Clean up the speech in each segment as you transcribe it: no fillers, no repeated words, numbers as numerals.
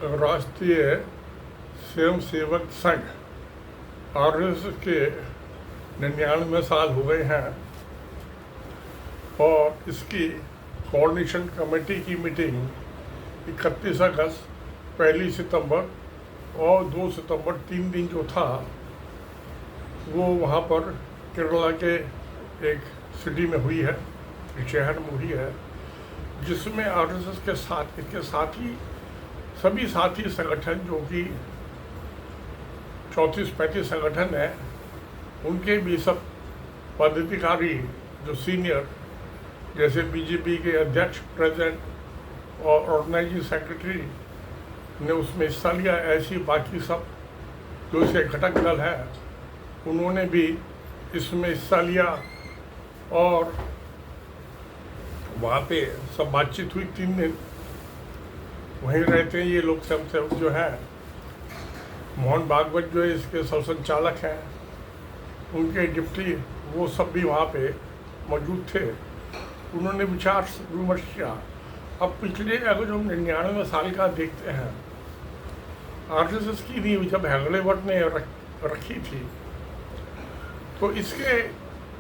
राष्ट्रीय स्वयं सेवक संघ RSS के 99 साल हो गए हैं और इसकी कोऑर्डिनेशन कमेटी की मीटिंग 31 अगस्त, 1 सितंबर और 2 सितंबर 3 दिन जो था वो वहाँ पर केरला के एक सिटी में हुई है, एक शहर में हुई है, जिसमें RSS के साथ इसके साथी सभी साथी संगठन जो कि 34-35 संगठन है, उनके भी सब पदाधिकारी जो सीनियर जैसे बीजेपी के अध्यक्ष, प्रेसिडेंट और ऑर्गेनाइजिंग सेक्रेटरी ने उसमें हिस्सा लिया। ऐसी बाकी सब जो से घटक दल है उन्होंने भी इसमें हिस्सा लिया और वहाँ पे सब बातचीत हुई। 3 दिन वहीं रहते हैं ये लोग स्वयंसेवक जो हैं। मोहन भागवत जो है इसके संचालक हैं, उनके डिप्टी वो सब भी वहाँ पे मौजूद थे। उन्होंने विचार विमर्श किया। अब पिछले अगर जो 99 साल का देखते हैं, RSS की नींव जब हेगड़ेवार ने रखी थी तो इसके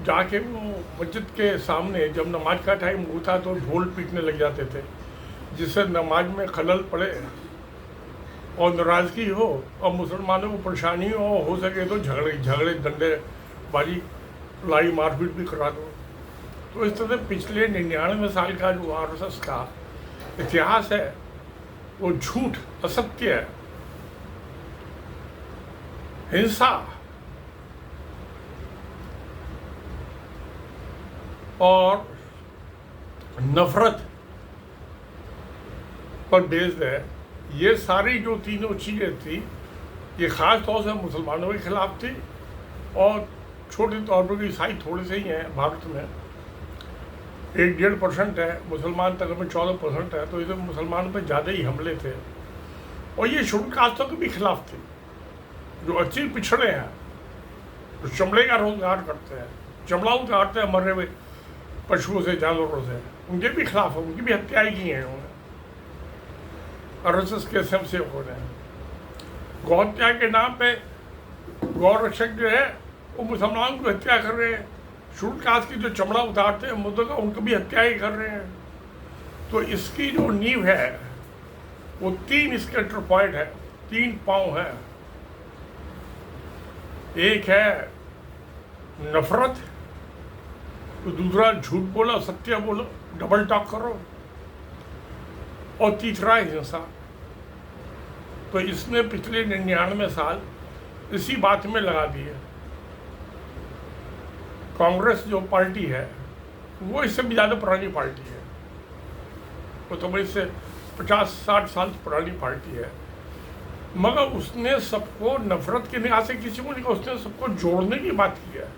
जाके वो मस्जिद के सामने जब नमाज का टाइम होता तो ढोल पीटने लग जाते थे, जिससे नमाज में खलल पड़े और नाराज़गी हो और मुसलमानों को परेशानी हो सके तो झगड़े डंडेबाजी लाई मारपीट भी करा दो। तो इस तरह से पिछले 99 साल का जो RSS का इतिहास है वो झूठ, असत्य, हिंसा और नफरत पर बेस्ड है। ये सारी जो तीनों चीज़ें थी ये ख़ास तौर से मुसलमानों के खिलाफ थी और छोटे तौर पर ईसाई थोड़े से ही हैं भारत में, 1-1.5% है, मुसलमान तकरीबन 14% है, तो इसे मुसलमानों पर ज़्यादा ही हमले थे। और ये शेड्यूल कास्टों के भी खिलाफ थी जो अच्छे पिछड़े हैं, जो चमड़े का रोजगार करते हैं, चमड़ा उतारते हैं मरे हुए पशुओं से, जानवरों से, उनके भी खिलाफ है, उनकी भी हत्याएं की हैं उन्होंने RSS के स्वयंसेवकों ने। गौ हत्या के नाम पे गौ रक्षक जो है वो मुसलमानों की हत्या कर रहे हैं, शेड्यूल कास्ट की जो चमड़ा उतारते हैं मुद्दों का उनको भी हत्याएं कर रहे हैं। तो इसकी जो नींव है वो 3 इसके एंटर पॉइंट है, 3 पाँव है। एक है नफरत, तो दूसरा झूठ बोलो, सत्य बोलो, डबल टॉक करो, और तीसरा है हिंसा। तो इसने पिछले 99 साल इसी बात में लगा दिए। कांग्रेस जो पार्टी है वो इससे भी ज़्यादा पुरानी पार्टी है, वो तो इससे 50-60 साल पुरानी पार्टी है, मगर उसने सबको नफरत के निगाह से किसी को नहीं, उसने सबको जोड़ने की बात की है।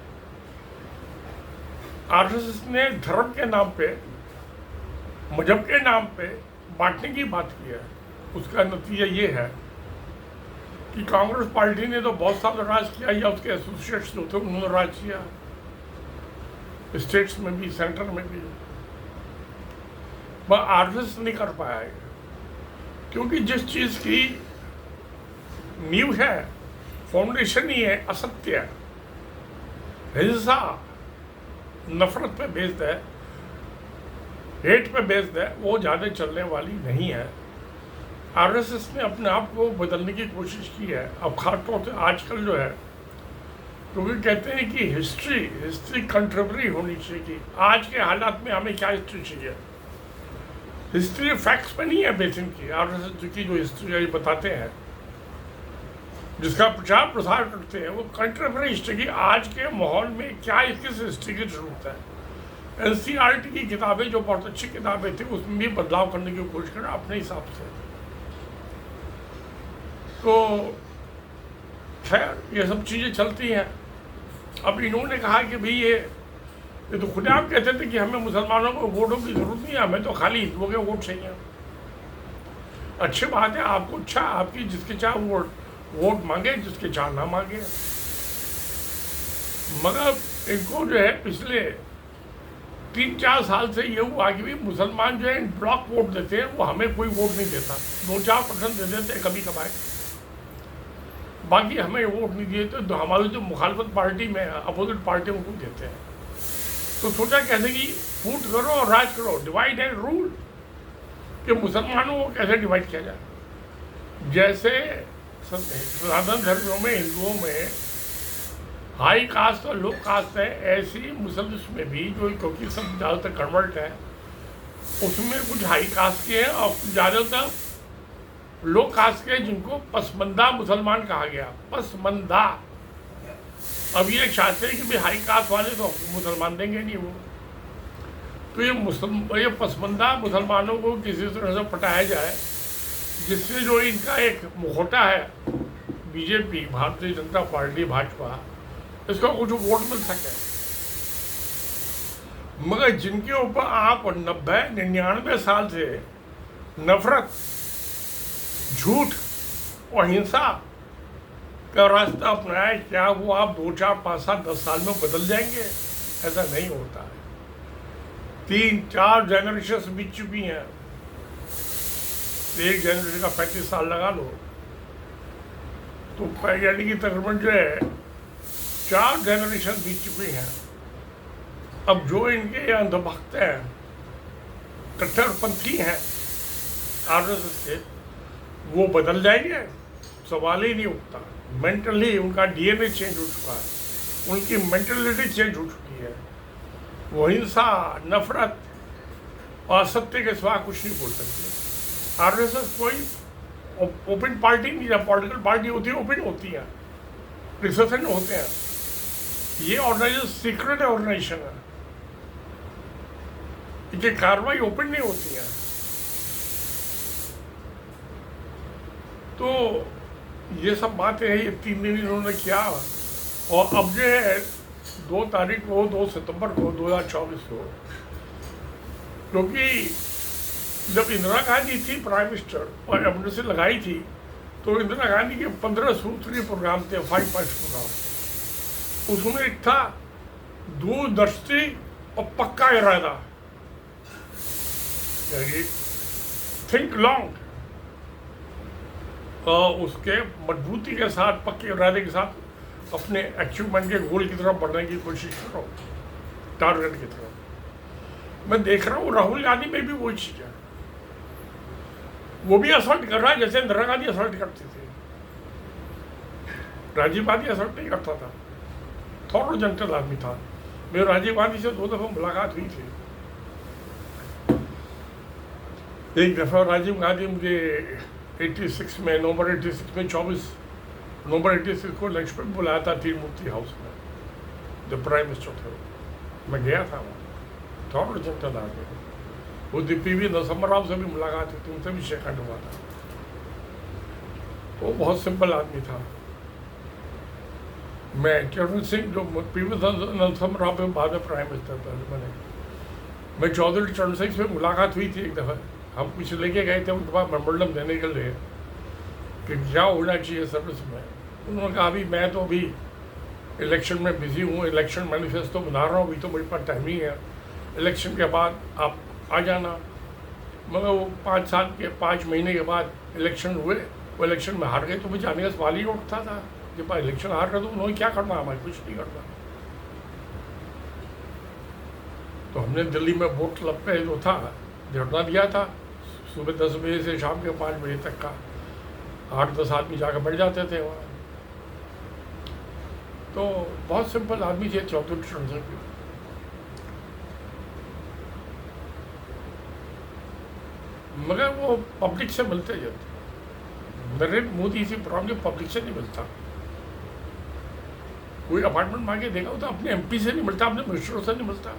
RSS ने धर्म के नाम पे, मजहब के नाम पे बांटने की बात की है। उसका नतीजा ये है कि कांग्रेस पार्टी ने तो बहुत साल राज किया, या उसके एसोसिएट्स जो थे उन्होंने राज किया, स्टेट्स में भी, सेंटर में भी, वह RSS नहीं कर पाया है। क्योंकि जिस चीज़ की नींव है, फाउंडेशन ही है असत्य, हिंसा, नफरत पे बेस्ड है, हेट पे बेस्ड है, वो ज़्यादा चलने वाली नहीं है। RSS ने अपने आप को बदलने की कोशिश की है। अब खासतौर से आजकल जो है, क्योंकि कहते हैं कि हिस्ट्री कंटेम्पररी होनी चाहिए कि आज के हालात में हमें क्या हिस्ट्री चाहिए। हिस्ट्री फैक्ट्स पे नहीं है बेसिन की। RSS की जो हिस्ट्री बताते हैं, जिसका प्रचार प्रसार करते हैं, वो कंटेम्पररी हिस्ट्री की, आज के माहौल में क्या किस हिस्ट्री की जरूरत है। NCERT की किताबें जो बहुत अच्छी किताबें थी उसमें भी बदलाव करने की कोशिश करें अपने हिसाब से। तो खैर ये सब चीज़ें चलती हैं। अब इन्होंने कहा कि भाई ये तो खुद आप कहते थे कि हमें मुसलमानों को वोटों की जरूरत नहीं है, हमें तो खाली हिंदुओं के वोट चाहिए। अच्छी बात है, आपको अच्छा, आपकी जिसके चाह वोट मांगे, जिसके चाह ना मांगे, मगर इनको जो है पिछले 3-4 साल से ये हुआ कि भाई मुसलमान जो है ब्लॉक वोट देते हैं, वो हमें कोई वोट नहीं देता, 2-4% दे देते हैं कभी कभार, बाकी हमें वोट नहीं दिए, तो हमारी जो मुखालफत पार्टी में अपोजिट पार्टी उनको देते हैं। तो सोचा कैसे कि फूट करो और राज करो, डिवाइड एंड रूल, कि मुसलमानों को कैसे डिवाइड किया जाए। जैसे सनातन धर्मों में, हिंदुओं में हाई कास्ट और लो कास्ट है, ऐसी मुसल्स में भी, जो क्योंकि सब ज़्यादातर कन्वर्ट है, उसमें कुछ हाई कास्ट के हैं और ज़्यादातर लो कास्ट के, जिनको पसमंदा मुसलमान कहा गया, पसमंदा। अब ये शास्त्र है कि भाई हाई कास्ट वाले तो मुसलमान देंगे नहीं वो, तो ये पसमंदा मुसलमानों को किसी तरह से पटाया जाए, जिससे जो इनका एक मुखौटा है बीजेपी, भारतीय जनता पार्टी, भाजपा, इसको कुछ वोट मिल सके। मगर जिनके ऊपर आप 90-99 साल से नफरत, झूठ और हिंसा का रास्ता अपनाया, क्या वो आप 2, 4, 5, 7, 10 साल में बदल जाएंगे? ऐसा नहीं होता है। 3-4 जनरेशन बीत चुकी हैं, एक जनरेशन का 35 साल लगा लो, तो यानी कि तकरीबन जो है 4 जनरेशन बीत चुकी हैं। अब जो इनके अंधभक्त हैं, कट्टरपंथी हैं आरएसएस के, वो बदल जाएंगे? सवाल ही नहीं उठता। मेंटली उनका डीएनए चेंज हो चुका है, उनकी मेंटलिटी चेंज हो चुकी है। वो हिंसा, नफरत और सत्य के सिवा कुछ नहीं बोल सकते। आरएसएस कोई ओपन पार्टी नहीं है, पॉलिटिकल पार्टी होती है ओपन होती है, रिसेशन होते हैं। ये ऑर्गेनाइजेशन सीक्रेट ऑर्गेनाइजेशन है, इनकी कार्रवाई ओपन नहीं होती है। तो ये सब बातें हैं, ये 3 दिन इन्होंने किया। और अब जो है 2 तारीख को, 2 सितंबर को 2024 को, क्योंकि जब इंदिरा गांधी थी प्राइम मिनिस्टर और एमरजेंसी लगाई थी, तो इंदिरा गांधी के 15 सूत्रीय प्रोग्राम थे, 5 पॉइंट प्रोग्राम। उसमें एक था दूरदर्शी और पक्का इरादा, थिंक लॉन्ग, और उसके मजबूती के साथ, पक्के इरादे के साथ अपने अचीवमेंट के गोल की तरफ बढ़ने की कोशिश करो, टारगेट की तरफ। मैं देख रहा हूँ राहुल गांधी में भी वही चीज़ है, वो भी असल्ट कर रहा है जैसे इंदिरा गांधी असल्ट करती थी। राजीव गांधी असल्ट नहीं करता था, थोड़ा जेंटल आदमी था। मेरे राजीव गांधी से 2 दफ़ा मुलाकात हुई थी। एक दफ़ा राजीव गांधी मुझे 86 में, नवंबर 86 में, 24 नवंबर 86 को लंच पर बुलाया था त्रिमूर्ति हाउस में, जब प्राइम मिनिस्टर थे। मैं गया था वहाँ, थोड़ा जेंटल आदमी। वो पीवी नरसिम्हा राव से भी मुलाकात हुई थी, उनसे भी शेखंड हुआ था। वो बहुत सिंपल आदमी था। मैं चरण सिंह, जो पीवी नरसिम्हा राव के बाद में प्राइम मिनिस्टर था, मैं चौधरी चरण सिंह से मुलाकात हुई थी एक दफ़ा। हम कुछ लेके गए थे उनके पास मेमोरेंडम देने के लिए कि क्या होना चाहिए सर्विस में। उन्होंने कहा अभी मैं तो अभी इलेक्शन में बिजी हूँ, इलेक्शन मैनिफेस्टो बना रहा हूँ, अभी तो मेरे पास टाइम ही है, इलेक्शन के बाद आप आ जाना। मगर वो 5 महीने के बाद इलेक्शन हुए, वो इलेक्शन में हार गए, तो मुझे जाने का सवाल ही उठता था कि भाई इलेक्शन हार गए तो उन्होंने क्या करना, हमारे कुछ नहीं करना। तो हमने दिल्ली में वोट क्लब पे जो था धरना दिया था, सुबह 10 बजे से शाम के 5 बजे तक का, 8-10 आदमी जाकर बैठ जाते थे वहाँ। तो बहुत सिंपल आदमी थे चौधरी चरण सिंह भी। मगर वो पब्लिक से मिलते जाते। नरेंद्र मोदी से प्रॉब्लम पब्लिक से नहीं मिलता। कोई अपार्टमेंट मांगे देगा तो अपने एमपी से नहीं मिलता, अपने मिनिस्टरों से नहीं मिलता।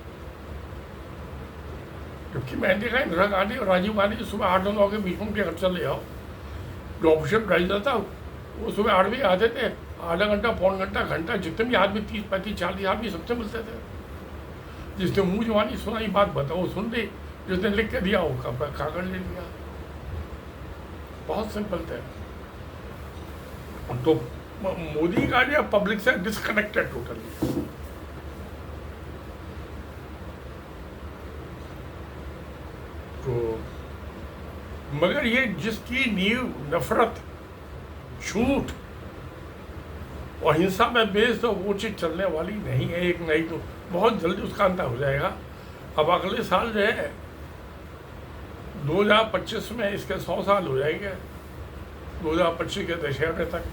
क्योंकि मैंने देखा इंदिरा गांधी और राजीव गांधी सुबह 8 और 9 के बीच में उनके घर चले जाओ, जो ऑफिशियल ड्राइवर था वो सुबह 8 बजे आते थे, आधा घंटा, पौन घंटा, जितने भी आदमी 30, 35, 40 आदमी सबसे मिलते थे। जिसने मुँह जवानी सुनाई बात बताओ सुन ली, जिसने लिख के दिया वो कागज ले लिया। बहुत सिंपल थे। तो मोदी का जो पब्लिक से डिस्कनेक्टेड टोटली। तो मगर ये जिसकी नींव नफरत, झूठ और हिंसा में बेस, तो वो चीज़ चलने वाली नहीं है। एक नहीं तो बहुत जल्दी उसका अंत हो जाएगा। अब अगले साल जो है 2025 में इसके 100 साल हो जाएंगे, 2025 के दशहरे तक।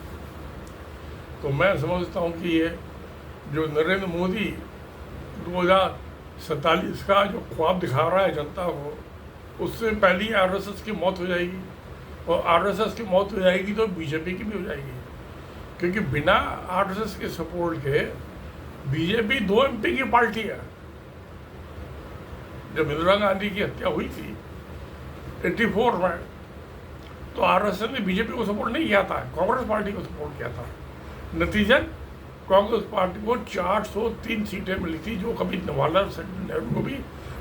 तो मैं समझता हूँ कि ये जो नरेंद्र मोदी 2047 का जो ख्वाब दिखा रहा है जनता को, उससे पहले ही आरएसएस की मौत हो जाएगी, और आरएसएस की मौत हो जाएगी तो बीजेपी की भी हो जाएगी, क्योंकि बिना आरएसएस के सपोर्ट के बीजेपी 2 एमपी की पार्टी है। जब इंदिरा गांधी की हत्या हुई थी 84 में, तो आरएसएस ने बीजेपी को सपोर्ट नहीं किया था, कांग्रेस पार्टी को सपोर्ट किया था। नतीजन कांग्रेस पार्टी को 403 सीटें मिली थी, जो कभी जवाहरलाल नेहरू को भी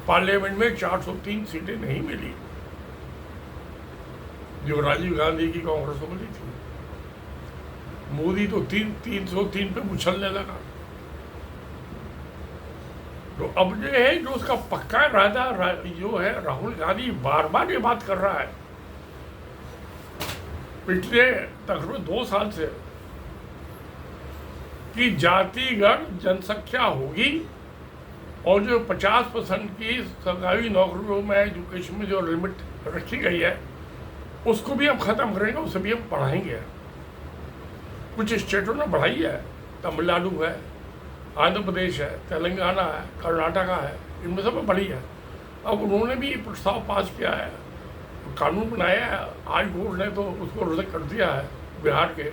पार्लियामेंट में 403 सीटें नहीं मिली, जो राजीव गांधी की कांग्रेस को मिली थी। मोदी तो 303 पे उछलने लगा। तो अब जो है, जो उसका पक्का इरादा जो है, राहुल गांधी बार बार ये बात कर रहा है पिछले तकरीबन 2 साल से, कि जातिगत जनसंख्या होगी और जो 50% की सरकारी नौकरियों में एजुकेशन में जो लिमिट रखी गई है, उसको भी हम ख़त्म करेंगे, उसे भी हम बढ़ाएंगे। कुछ स्टेटों ने बढ़ाई है, तमिलनाडु है, आंध्र प्रदेश है, तेलंगाना है, कर्नाटका है, इनमें सब में बढ़ी है। अब उन्होंने भी प्रस्ताव पास किया है, कानून बनाया है, आज कोर्ट ने तो उसको रद्द कर दिया है बिहार के,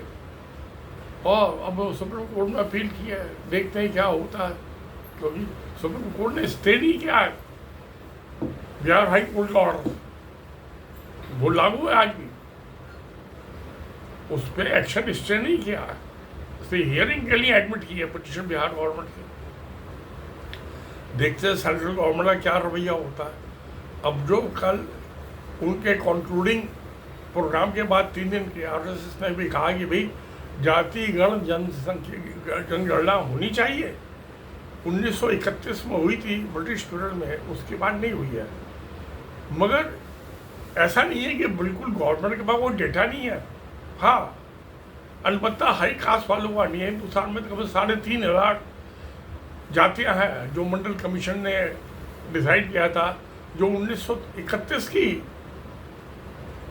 और अब सुप्रीम कोर्ट में अपील की है, देखते हैं क्या होता है, क्योंकि सुप्रीम कोर्ट ने स्टे नहीं किया है बिहार हाई कोर्ट का ऑर्डर, वो लागू है आज भी, उस पर एक्शन स्टे नहीं किया है, उस पर हियरिंग के लिए एडमिट की है पिटीशन बिहार गवर्नमेंट की। देखते हैं सेंट्रल गवर्नमेंट का क्या रवैया होता है। अब जो कल उनके कंक्लूडिंग प्रोग्राम के बाद 3 दिन के आरएसएस ने भी कहा कि भाई जातिगण जनगणना होनी चाहिए, 1931 में हुई थी ब्रिटिश पीरियड में, उसके बाद नहीं हुई है। मगर ऐसा नहीं है कि बिल्कुल गवर्नमेंट के पास वो डेटा नहीं है। हाँ, अलबत्ता हाई कास्ट वालों का नहीं है। हिंदुस्तान में तो करीब 3,500 जातियाँ हैं जो मंडल कमीशन ने डिसाइड किया था, जो 1931 की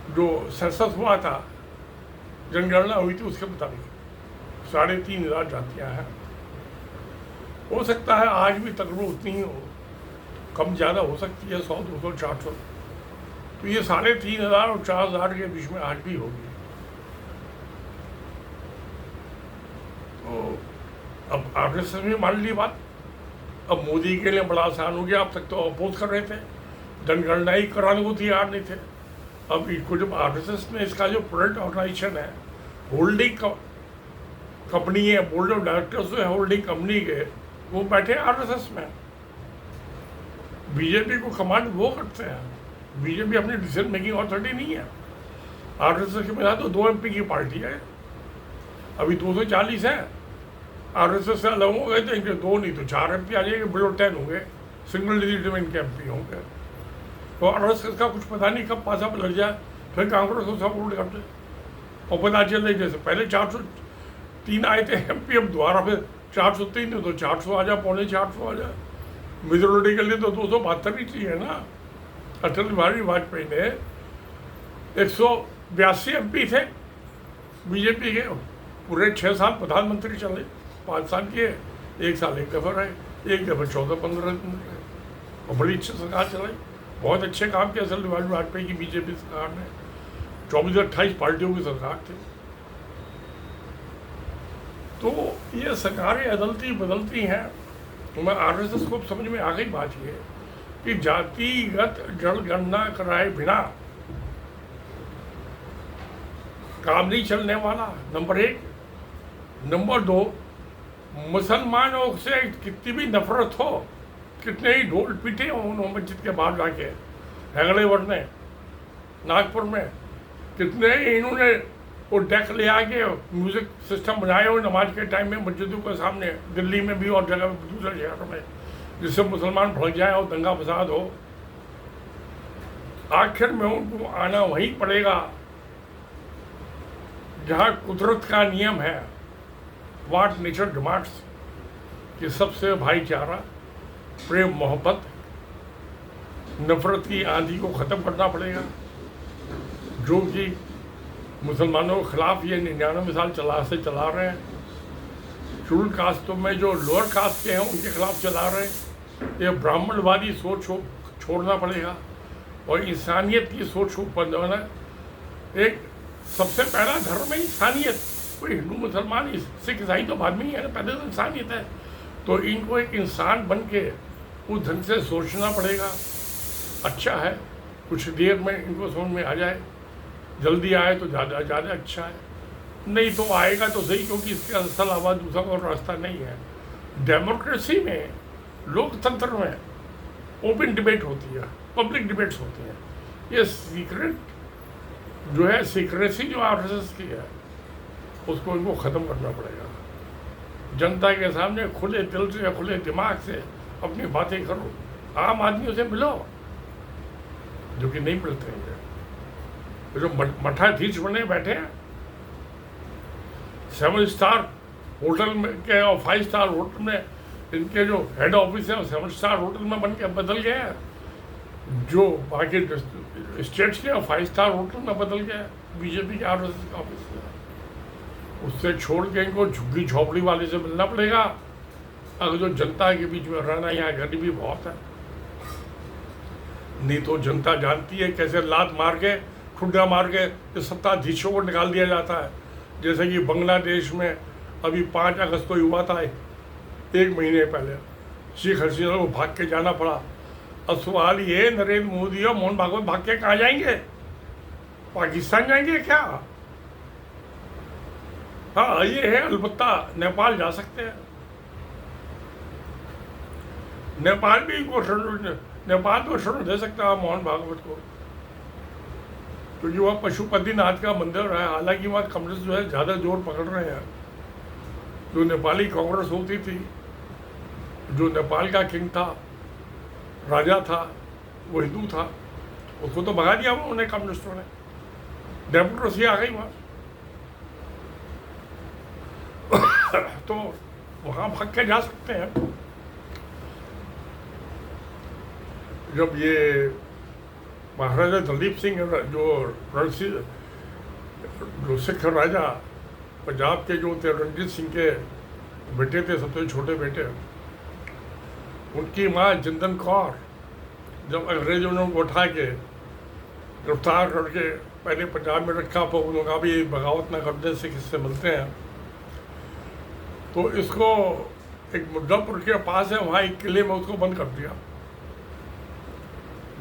जो सेंसस हुआ था, जनगणना हुई थी, उसके मुताबिक 3,500 जातियाँ हैं। हो सकता है आज भी तकरीबन उतनी ही हो, कम ज़्यादा हो सकती है, 100, 200, 400। तो ये 3,500 और 4,000 के बीच में आज भी होगी। तो अब आरएसएस ने मान ली बात। अब मोदी के लिए बड़ा आसान हो गया। अब तक तो अपोज कर रहे थे, जनगणना ही कराने को तैयार नहीं थे। अब इसको जब आरएसएस ने, इसका जो प्रोडक्ट ऑर्गेनाइजेशन है, होल्डिंग कंपनी है, बोर्ड ऑफ डायरेक्टर्स है होल्डिंग कंपनी के, वो बैठे आरएसएस में। बीजेपी को कमांड वो करते हैं। बीजेपी अपनी डिसीजन मेकिंग अथॉरिटी नहीं है। आरएसएस के मिला तो 2 एमपी की पार्टी है, अभी 240 है। आरएसएस से अलग हो गए तो इनके 2 नहीं तो 4 एमपी आ जाएंगे, बिलो 10 होंगे, सिंगल डिजिट में इनके एमपी होंगे। तो आरएसएस का कुछ पता नहीं कब पासा पर लग जाए, फिर कांग्रेस को सपोर्ट करते, और पता चले जैसे पहले 403 आए थे एमपी, अब दोबारा फिर 403 तो 400 आ जाए, 450 आ जाए। मेजोरिटी के लिए तो 272 ही चाहिए ना। अटल बिहारी वाजपेयी ने 182 एमपी थे बीजेपी के, पूरे 6 साल प्रधानमंत्री चले, 5 साल किए, 1 साल एक दफ़ा रहे, एक दफ़ा 14-15 दिन रहे, और बड़ी अच्छी सरकार चलाई। बहुत अच्छे काम किए अटल बिहारी वाजपेयी की बीजेपी सरकार ने। 24-28 पार्टियों की सरकार थी। तो ये सरकारें बदलती हैं। तो मैं आरएसएस को समझ में आ गई बात ये कि जातिगत जनगणना कराए बिना काम नहीं चलने वाला, नंबर 1। नंबर 2, मुसलमानों से कितनी भी नफरत हो, कितने ही ढोल पीटे हों उन्होंने मस्जिद के बाहर जाके, हेगड़ेवर ने नागपुर में, कितने ही इन्होंने वो डेक ले आके म्यूज़िक सिस्टम बनाए हो नमाज के टाइम में मस्जिदों के सामने, दिल्ली में भी और जगह में, दूसरे शहरों में, जिससे मुसलमान भड़क जाए और दंगा फसाद हो। आखिर में उनको आना वहीं पड़ेगा जहाँ कुदरत का नियम है, व्हाट नेचर डिमांड्स, कि सबसे भाईचारा, प्रेम, मोहब्बत, नफरत की आंधी को ख़त्म करना पड़ेगा, जो कि मुसलमानों के खिलाफ ये 99 साल चला रहे हैं। शेड्यूल कास्टों में जो लोअर कास्ट के हैं उनके खिलाफ चला रहे हैं। ये ब्राह्मणवादी सोच को छोड़ना पड़ेगा और इंसानियत की सोच को बनाना। एक सबसे पहला धर्म है इंसानियत। कोई हिंदू मुसलमान सिख ईसाई तो बाद में ही है ना, पहले तो इंसानियत है। तो इनको एक इंसान बन के उस ढंग से सोचना पड़ेगा। अच्छा है, कुछ देर में इनको समझ में आ जाए, जल्दी आए तो ज़्यादा अच्छा है, नहीं तो आएगा तो सही, क्योंकि इसके अलावा दूसरा कोई रास्ता नहीं है। डेमोक्रेसी में, लोकतंत्र में ओपन डिबेट होती है, पब्लिक डिबेट्स होती हैं। ये सीक्रेट जो है, सीक्रेसी जो आरएसएस की है, उसको इनको ख़त्म करना पड़ेगा। जनता के सामने खुले दिल से, खुले दिमाग से अपनी बातें करो, आम आदमियों से मिलो, जो कि नहीं मिलते हैं। जो मठाधीश बने बैठे हैं 7 स्टार होटल में के और 5 स्टार होटल में, इनके जो हेड ऑफिस है 7 स्टार होटल में बन के बदल गए हैं। जो बाकी स्टेट्स के 5 स्टार होटल में बदल गए बीजेपी के आरएसएस का ऑफिस में। उससे छोड़ के इनको झुग्गी झोपड़ी वाले से मिलना पड़ेगा। अगर जो जनता के बीच में रहना, यहाँ गरीबी बहुत है, नहीं तो जनता जानती है कैसे लात मार के, ठुड्डा मार के इस सत्ताधीशों को निकाल दिया जाता है। जैसे कि बांग्लादेश में अभी 5 अगस्त को हुआ था, 1 महीने पहले शेख हसीना को भाग के जाना पड़ा। अब सवाल ये, नरेंद्र मोदी और मोहन भागवत भाग के कहाँ जाएंगे? पाकिस्तान जाएंगे क्या? हाँ, ये है, अलबत्ता नेपाल जा सकते हैं। नेपाल भी नेपाल को शरण दे सकता है मोहन भागवत को, क्योंकि वह पशुपतिनाथ का मंदिर है। हालांकि वहाँ कम्युनिस्ट जो है ज़्यादा जोर पकड़ रहे हैं। जो नेपाली कांग्रेस होती थी, जो नेपाल का किंग था, राजा था, वो हिंदू था, उसको तो भगा दिया उन्होंने कम्युनिस्टों ने। डेमोक्रेसी आ गई वहाँ। तो वहाँ भाग के जा सकते हैं। जब ये महाराजा दलीप सिंह जो सिख राजा पंजाब के जो थे, रणजीत सिंह के बेटे थे, सबसे छोटे बेटे, उनकी माँ जिंदन कौर, जब अंग्रेजों ने उनको उठा के गिरफ्तार करके पहले पंजाब में रखा, तो उन्होंने कहा भी बगावत ना करने से किससे मिलते हैं। तो इसको एक मुद्दापुर के पास है, वहाँ एक किले में उसको बंद कर दिया,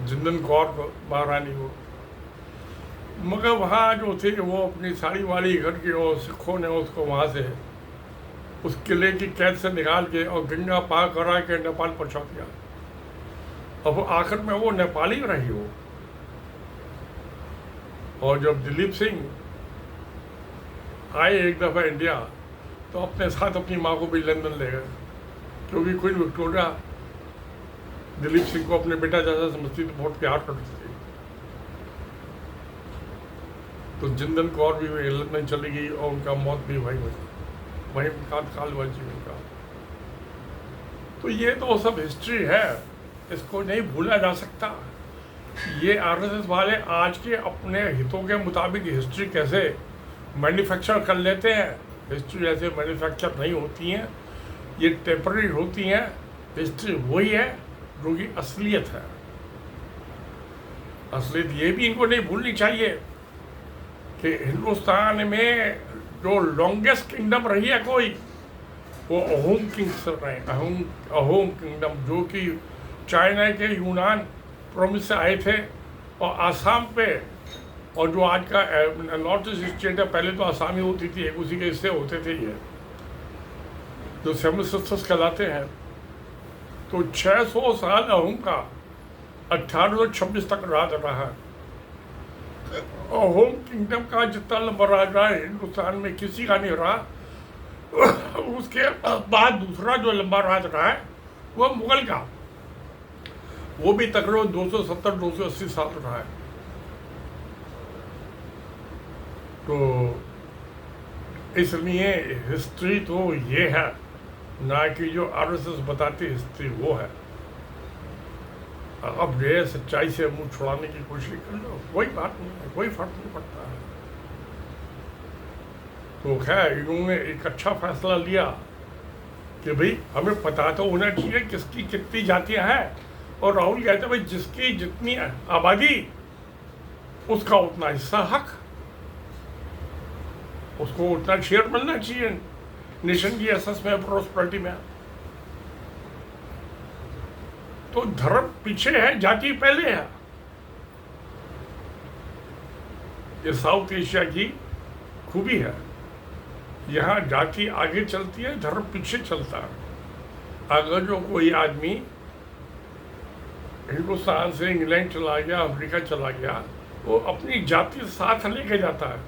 जिंदन कौर को, महारानी को। मगर वहाँ जो थे वो अपनी साड़ी वाली घर की, और सिखों ने उसको वहाँ से उस किले की कैद से निकाल के और गंगा पार करा के नेपाल पहुँचा दिया। अब आखिर में वो नेपाली रही हो। और जब दिलीप सिंह आए एक दफ़ा इंडिया, तो अपने साथ अपनी माँ को भी लंदन ले गए, क्योंकि क्वीन विक्टोरिया दिलीप सिंह को अपने बेटा जैसा समझती थी, बहुत प्यार करती थी। तो जिंदन कौर भी लंदन चली गई और उनका मौत भी वहीं काल हुआ जीवन का। तो ये तो सब हिस्ट्री है, इसको नहीं भूला जा सकता। ये आरएसएस वाले आज के अपने हितों के मुताबिक हिस्ट्री कैसे मैन्युफैक्चर कर लेते हैं। हिस्ट्री ऐसे मैन्युफैक्चर नहीं होती हैं, ये टेम्पररी होती हैं। हिस्ट्री वही है जो कि असलियत है। असलियत ये भी इनको नहीं भूलनी चाहिए कि हिंदुस्तान में जो लॉन्गेस्ट किंगडम रही है कोई, वो अहोम किंग्स रहे। अहोम किंगडम, जो कि चाइना के यूनान प्रोविंस से आए थे और आसाम पे, और जो आज का नॉर्थ ईस्ट स्टेट है, पहले तो आसामी होती थी, एक उसी के हिस्से होते थे ये, जो 7 सिस्टर्स कहलाते हैं। तो 600 साल अहोम का 1826 तक राज रहा। अहोम किंगडम का जितना लंबा राज रहा है हिंदुस्तान में किसी का नहीं रहा। उसके बाद दूसरा जो लंबा राज रहा है वह मुगल का, वो भी तकरीबन 270-280 साल रहा है। तो इसलिए हिस्ट्री तो ये है, ना कि जो आरएसएस बताती हिस्ट्री वो है। अब ये सच्चाई से मुंह छुड़ाने की कोशिश कर लो, कोई बात नहीं है, कोई फर्क नहीं पड़ता है। तो खैर इन्होंने एक अच्छा फैसला लिया कि भाई हमें पता तो होना चाहिए किसकी कितनी जातियां हैं, और राहुल कहते भाई जिसकी जितनी आबादी उसका उतना हिस्सा हक, उसको उतना शेयर मिलना चाहिए नेशन की एसेस में, प्रोस्पेरिटी में। तो धर्म पीछे है, जाति पहले है। ये साउथ एशिया की खूबी है, यहाँ जाति आगे चलती है, धर्म पीछे चलता है। अगर जो कोई आदमी हिंदुस्तान से इंग्लैंड चला गया, अमेरिका चला गया, वो अपनी जाति साथ लेके जाता है।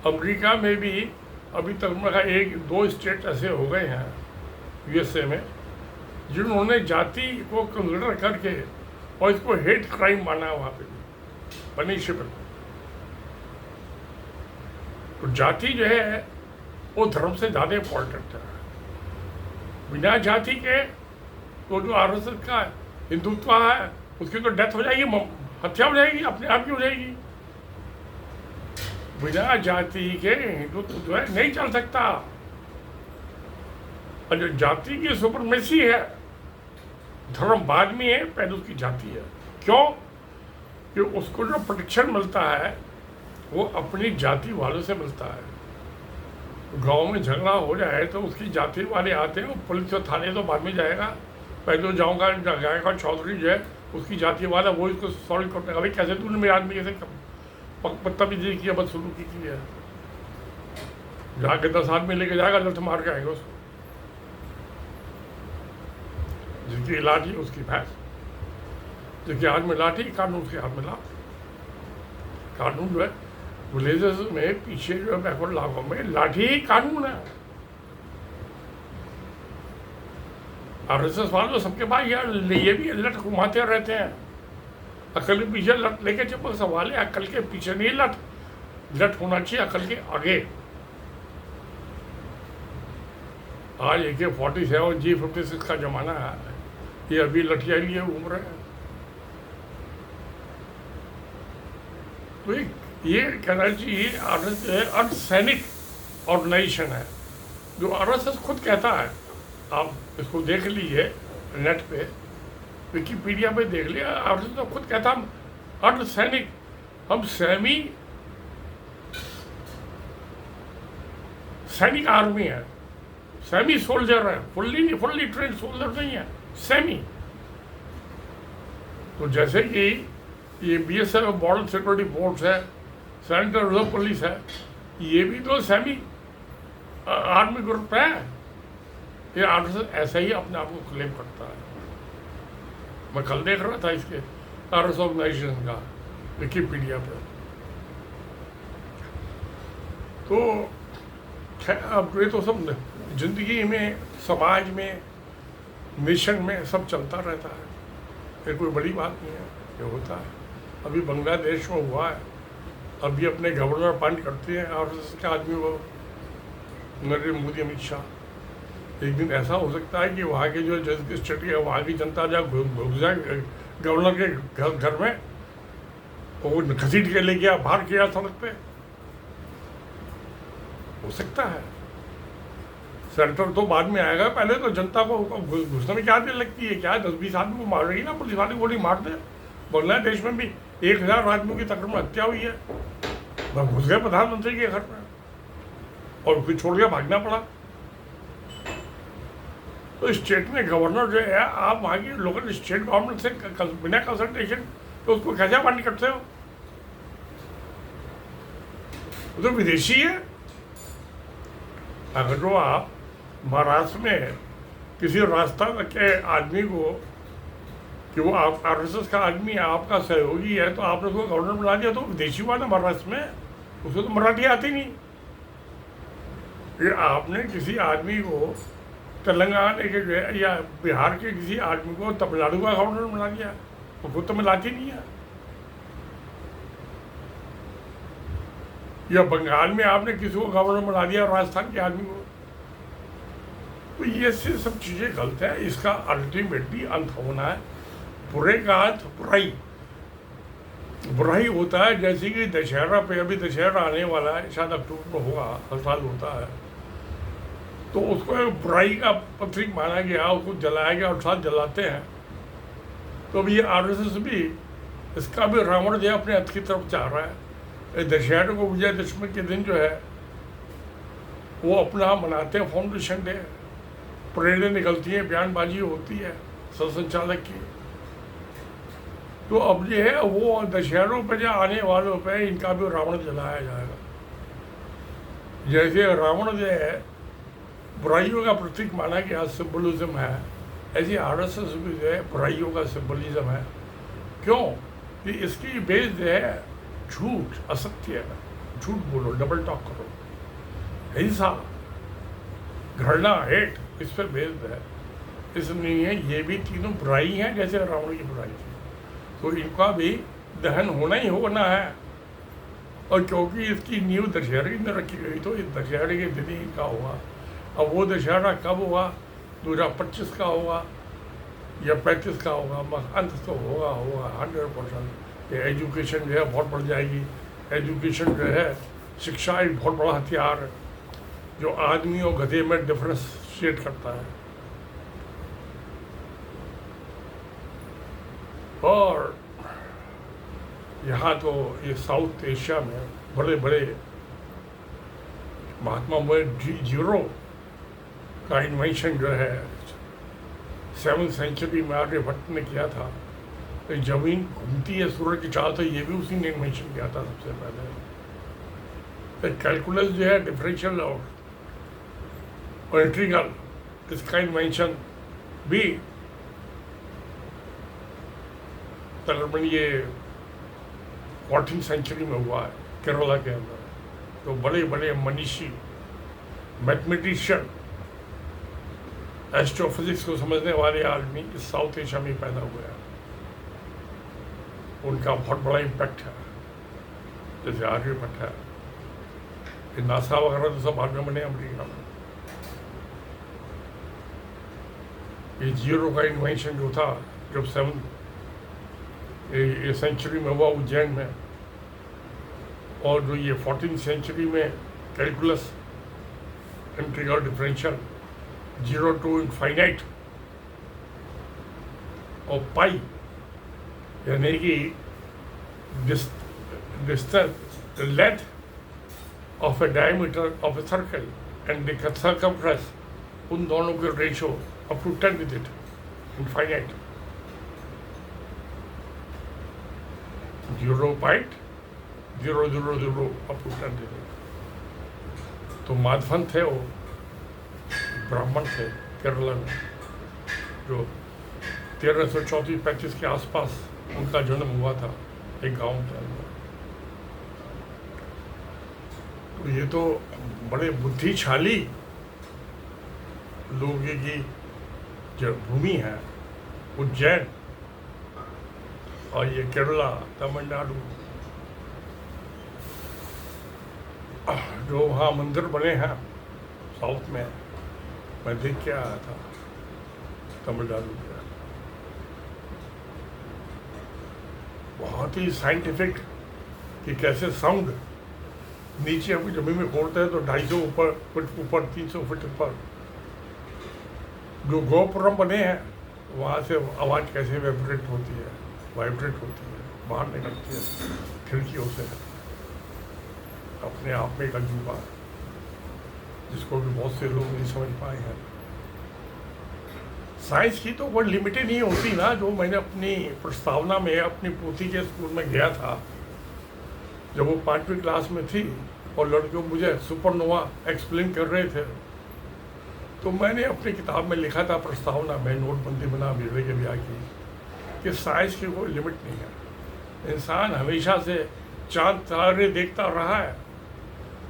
अमेरिका में भी अभी तक मेरा 1-2 स्टेट ऐसे हो गए हैं यूएसए में जिन्होंने जाति को कंसिडर करके और इसको हेट क्राइम माना वहाँ पे पनिशेबल। तो जाति जो है वो धर्म से ज़्यादा इम्पोर्टेंट है। बिना जाति के तो जो आरएसएस का हिंदुत्व है उसकी तो डेथ हो जाएगी, हत्या हो जाएगी, अपने आप की हो जाएगी। बिना जाति के हिंदुत्व जो है नहीं चल सकता। और जो जाति की सुपरमेसी है, धर्म बाद में है, पहले उसकी जाति है। क्यों? कि उसको जो प्रोटेक्शन मिलता है वो अपनी जाति वालों से मिलता है। गांव में झगड़ा हो जाए तो उसकी जाति वाले आते हैं, वो पुलिस और थाने तो बाद में जाएगा, पहले तो जाएगा चौधरी जो है उसकी जाति वाला, वो इसको सॉल्व करता है। भाई कैसे तूने मेरे आदमी कैसे बदतमीजी किया, बदसलूकी की है, जाके 10 आदमी लेके जाएगा, लठ मार के आएंगे उसको। जिसकी लाठी उसकी भैंस, जिसके हाथ में लाठी, कानून उसके हाथ में लाठ। कानून जो है विलेजेस में पीछे जो है बैकवर्ड इलाकों में लाठी ही कानून है। आरएसएस वाले सबके पास यार ये भी लठ घुमाते रहते हैं। अकल के पीछे लठ लेके चपल सवाल है, अकल के पीछे नहीं लठ, लठ होना चाहिए अकल के आगे। आज AK-47 G56 का जमाना है, ये अभी लठिया लिए घूम रहे हैं। तो ये कहना चाहिए आरएसएस अर्धसैनिक ऑर्गेनाइजेशन है, जो आरएसएस खुद कहता है। आप इसको देख लीजिए नेट पे, विकिपीडिया पे देख लिया, आरएसएस तो खुद कहता हम अर्धसैनिक, हम सैनिक आर्मी है, सेमी सोल्जर है, फुल्ली ट्रेन सोल्जर नहीं है, सेमी। तो जैसे कि ये BSF बॉर्डर सिक्योरिटी फोर्स है, सेंट्रल रिजर्व पुलिस है, ये भी तो सेमी आर्मी ग्रुप है। ये आरएसएस ऐसा ही अपने आप को क्लेम करता है। मैं कल देख रहा था इसके आरएसएस ऑर्गेनाइजेशन का विकिपीडिया पे। तो अब ये तो सब जिंदगी में, समाज में, नेशन में सब चलता रहता है, ये कोई बड़ी बात नहीं है, ये होता है। अभी बांग्लादेश में हुआ है, अभी अपने गवर्नर अपॉइंट करते हैं आरएसएस के आदमी वो नरेंद्र मोदी, अमित शाह। एक दिन ऐसा हो सकता है कि वहाँ के जो स्टेट है वहाँ की जनता जब घुस जाए गवर्नर के घर में, वो घसीट के ले गया, बाहर किया सड़क पे, हो सकता है। सेंटर तो बाद में आएगा, पहले तो जनता को घुसने में क्या देर लगती है, क्या 10-20 आदमी को मार रही है ना पुलिस वाली, गोली मार दे। बांग्लादेश में भी 1000 आदमियों की तकरीबन हत्या हुई है, वह घुस गए प्रधानमंत्री के घर में और फिर छोड़ दिया, भागना पड़ा। तो स्टेट में गवर्नर जो है, आप वहाँ की लोकल स्टेट गवर्नमेंट से बिना कंसल्टेशन तो उसको कैसे अपॉइंट करते हो? वो तो विदेशी है। अगर जो आप महाराष्ट्र में किसी राजस्थान के आदमी को कि वो आप आरएसएस का आदमी है, आपका सहयोगी है, तो आपने उसको गवर्नर बना दिया, तो विदेशी हुआ ना महाराष्ट्र में, उसको तो मराठी आती नहीं। फिर आपने किसी आदमी को तेलंगाना के जो है या बिहार के किसी आदमी को तमिलनाडु का गवर्नर बना दिया, तो खुद तमिल आती नहीं है। या बंगाल में आपने किसी को गवर्नर बना दिया राजस्थान के आदमी को, तो ये सब चीज़ें गलत है। इसका अल्टीमेटली अंत होना है। बुरे का अंत बुराई, बुराई होता है। जैसे कि दशहरा पे, अभी दशहरा आने वाला है, शायद अक्टूबर में होगा, हर साल होता है, तो उसको एक बुराई का प्रतीक माना गया, उसको जलाया गया और साथ जलाते हैं। तो अभी ये आरएसएस भी, इसका भी रावण जो है अपने हथ की तरफ चाह रहा है। दशहरे को, विजयदशमी के दिन जो है वो अपना मनाते हैं फाउंडेशन डे, परेडें निकलती हैं, बयानबाजी होती है सरसंचालक की। तो अब ये है वो दशहरों पर जो आने वालों पे इनका भी रावण जलाया जाएगा। जैसे रावण जो है बुराइयों का प्रतीक माना गया, सिंबलिज्म है, ऐसे आरएसएस भी जो है बुराइयों का सिंबलिज्म है। क्यों कि इसकी बेस जो है झूठ, असत्य, झूठ बोलो, डबल टॉक करो, हिंसा, घृणा, हेट, इस पर बेस्ड है। इसलिए ये भी तीनों बुराई हैं जैसे रावण की बुराई थी, तो इनका भी दहन होना ही होना है। और क्योंकि इसकी नींव दशहरे में रखी गई, तो इस दशहरे के दिन ही इनका होगा। अब वो दशहरा कब होगा, 2025 का होगा या 35 का होगा, बस अंत तो होगा 100%। ये एजुकेशन जो है बहुत बढ़ जाएगी। एजुकेशन जो है, शिक्षा एक बहुत बड़ा हथियार है जो आदमी और गधे में डिफ्रेंशिएट करता है। और यहाँ तो ये साउथ एशिया में बड़े बड़े महात्मा जीरो का इन्वेंशन जो है 7वीं सेंचुरी में आर्यभट्ट ने किया था। तो जमीन घूमती है सूरज की चाल, तो ये भी उसी ने इन्वेंशन किया था सबसे पहले। तो कैलकुलस जो है, डिफरेंशियल और इंटीग्रल, इसका इन्वेंशन भी तकरीबन ये 14वीं सेंचुरी में हुआ है केरला के अंदर। तो बड़े बड़े मनीषी, मैथमेटिशियन, एस्ट्रोफिजिक्स को समझने वाले आदमी इस साउथ एशिया में पैदा हुए हैं। उनका बहुत बड़ा इम्पैक्ट है। जैसे आर्यभट्ट है, ये नासा वगैरह तो सब आगे बने अमेरिका में। ये जीरो का इन्वेंशन जो था, जब 7वीं सेंचुरी में हुआ उज्जैन में, और जो ये 14वीं सेंचुरी में calculus, integral, differential, 0 to infinite और पाई, यानी कि distance, length of a diameter of a circle and the circumference, उन दोनों के ratio up to 10 with it, infinite, 0.000 up to 10 with it। तो माधवन थे, वो ब्राह्मण थे केरला में, जो 1334-35 के आसपास उनका जन्म हुआ था एक गांव के अंदर। तो ये तो बड़े बुद्धिशाली लोगों की जो भूमि है, उज्जैन और ये केरला, तमिलनाडु, जो वहाँ मंदिर बने हैं साउथ में, मैं देख के आया था तमिलनाडु में। बहुत ही साइंटिफिक कि कैसे साउंड नीचे हम जमीन में खोदते हैं तो 250 फुट ऊपर, 300 फुट ऊपर जो गोपुरम बने हैं, वहाँ से आवाज़ कैसे वाइब्रेट होती है, बाहर निकलती है खिड़कियों से। अपने आप में एक अजूबा, जिसको भी बहुत से लोग नहीं समझ पाए हैं। साइंस की तो कोई लिमिट ही नहीं होती ना। जो मैंने अपनी प्रस्तावना में अपनी पोती के स्कूल में गया था, जब वो 5वीं क्लास में थी और लड़के मुझे सुपरनोवा एक्सप्लेन कर रहे थे, तो मैंने अपनी किताब में लिखा था प्रस्तावना में, नोटबंदी बना वीरवे के ब्याह की, कि साइंस की कोई लिमिट नहीं है। इंसान हमेशा से चांद तारे देखता रहा है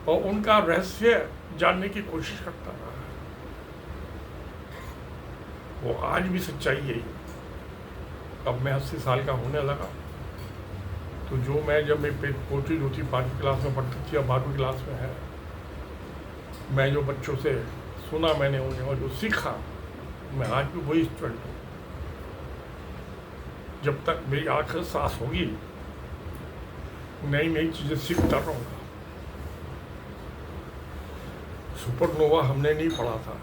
और उनका रहस्य जानने की कोशिश करता रहा है। वो आज भी सच्चाई है। अब मैं 80 साल का होने लगा, तो जो मैं जब मेरी पोती जो थी 5वीं क्लास में पढ़ती थी या 12वीं क्लास में है, मैं जो बच्चों से सुना मैंने उन्हें और जो सीखा, मैं आज भी वही स्टूडेंट हूँ। जब तक मेरी आखिर सांस होगी नई नई चीज़ें सीखता रहूँगा। सुपरनोवा हमने नहीं पढ़ा था।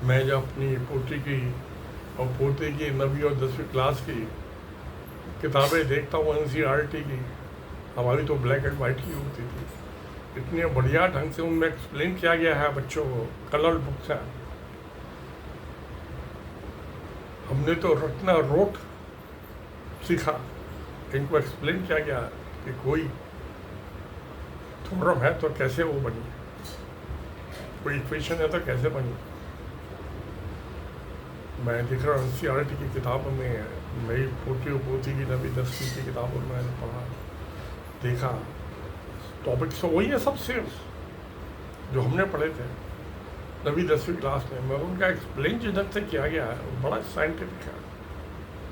मैं जब अपनी पोती की और पोते की 9वीं और 10वीं क्लास की किताबें देखता हूँ NCERT की, हमारी तो ब्लैक एंड वाइट ही होती थी, इतने बढ़िया ढंग से उनमें एक्सप्लेन किया गया है बच्चों को, कलर बुक्स हैं। हमने तो रटना रोट सीखा, इनको एक्सप्लेन किया गया कि कोई थ्योरम है तो कैसे वो बनी, कोई इक्वेशन है तो कैसे बनी। मैं देख रहा हूँ NCERT की किताबों में, मेरी पोती और पोती की 9वीं 10वीं की किताबों में मैंने पढ़ा, देखा, टॉपिक्स तो वही है सब सेम जो हमने पढ़े थे 9वीं 10वीं क्लास में, मगर उनका एक्सप्लेन जिस ढंग से किया गया है वो बड़ा साइंटिफिक है,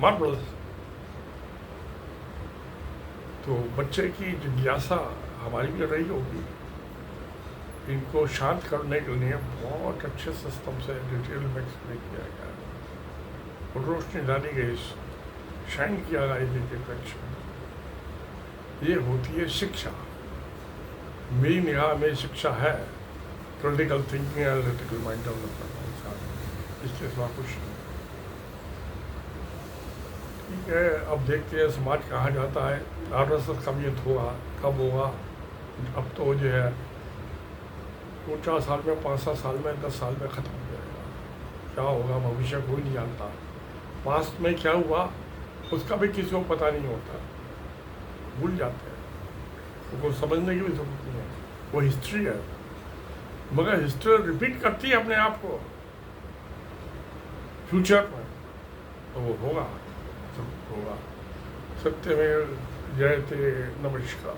मार्वलस। तो बच्चे की जिज्ञासा हमारी भी रही होगी, इनको शांत करने के लिए बहुत अच्छे सिस्टम से डिटेल में एक्सप्लेन किया गया है, रोशनी डाली गई, शाइन किया गया एक एक्शन। ये होती है शिक्षा। मेरी निगाह में शिक्षा है critical thinking, analytical mind develop करना इंसान, इसके सिवा कुछ नहीं। ठीक है, अब देखते हैं समाज कहाँ जाता है। RSS कब ये होगा, कब होगा? अब तो जो है 2-4 साल में, 5-7 साल में, 10 साल में ख़त्म हो जाएगा। क्या होगा भविष्य कोई नहीं जानता। पास्ट में क्या हुआ उसका भी किसी को पता नहीं होता, भूल जाते हैं, उनको समझने की भी जरूरत नहीं है, वो हिस्ट्री है। मगर हिस्ट्री रिपीट करती है अपने आप को फ्यूचर में, तो वो होगा, सब होगा। सत्यमेव जयते। नमस्कार।